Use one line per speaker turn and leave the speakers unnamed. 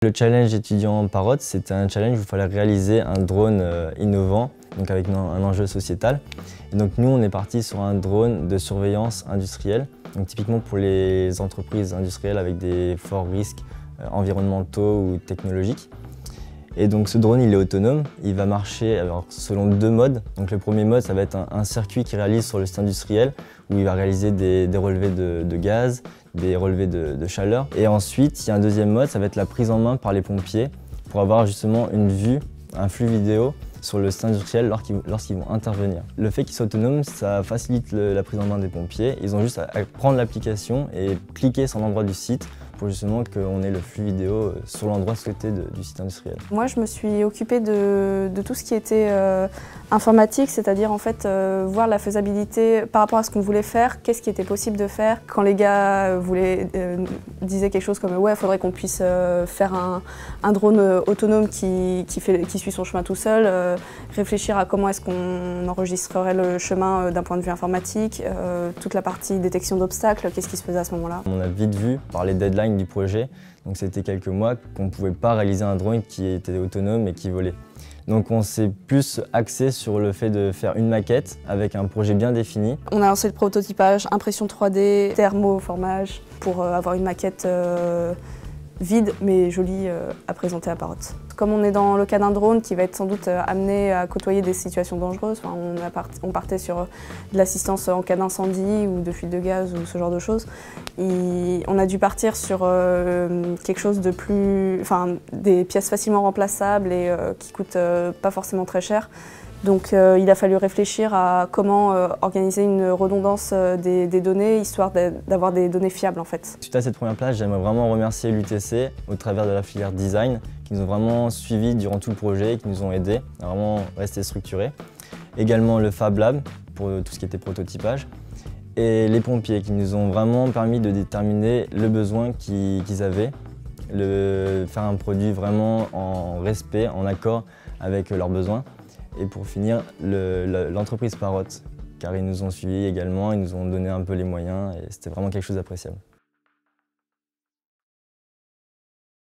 Le challenge étudiant Parrot, c'était un challenge où il fallait réaliser un drone innovant, donc avec un enjeu sociétal. Et donc nous, on est parti sur un drone de surveillance industrielle, donc typiquement pour les entreprises industrielles avec des forts risques environnementaux ou technologiques. Et donc ce drone, il est autonome, il va marcher selon deux modes. Donc le premier mode, ça va être un circuit qu'il réalise sur le site industriel où il va réaliser des relevés de gaz, des relevés de chaleur. Et ensuite, il y a un deuxième mode, ça va être la prise en main par les pompiers pour avoir justement une vue, un flux vidéo sur le site industriel lorsqu'ils vont intervenir. Le fait qu'il soit autonome, ça facilite la prise en main des pompiers. Ils ont juste à prendre l'application et cliquer sur l'endroit du site pour justement qu'on ait le flux vidéo sur l'endroit souhaité du site industriel.
Moi, je me suis occupée de tout ce qui était informatique, c'est-à-dire en fait voir la faisabilité par rapport à ce qu'on voulait faire, qu'est-ce qui était possible de faire. Quand les gars disaient quelque chose comme « ouais, il faudrait qu'on puisse faire un drone autonome qui suit son chemin tout seul », réfléchir à comment est-ce qu'on enregistrerait le chemin d'un point de vue informatique, toute la partie détection d'obstacles, qu'est-ce qui se faisait à ce moment-là.
On a vite vu par les deadlines du projet, donc c'était quelques mois, qu'on ne pouvait pas réaliser un drone qui était autonome et qui volait. Donc on s'est plus axé sur le fait de faire une maquette avec un projet bien défini.
On a lancé le prototypage, impression 3D, thermoformage pour avoir une maquette vide mais jolie à présenter à Parrot. Comme on est dans le cas d'un drone qui va être sans doute amené à côtoyer des situations dangereuses, enfin, on partait sur de l'assistance en cas d'incendie ou de fuite de gaz ou ce genre de choses. On a dû partir sur quelque chose de plus, enfin, des pièces facilement remplaçables et qui coûtent pas forcément très cher. Donc il a fallu réfléchir à comment organiser une redondance des données, histoire d'avoir des données fiables en fait.
Suite à cette première place, j'aimerais vraiment remercier l'UTC au travers de la filière design, qui nous ont vraiment suivis durant tout le projet et qui nous ont aidés à vraiment rester structurés. Également le Fab Lab pour tout ce qui était prototypage. Et les pompiers qui nous ont vraiment permis de déterminer le besoin qu'ils avaient, faire un produit vraiment en respect, en accord avec leurs besoins. Et pour finir, l'entreprise Parrot, car ils nous ont suivis également, ils nous ont donné un peu les moyens et c'était vraiment quelque chose d'appréciable.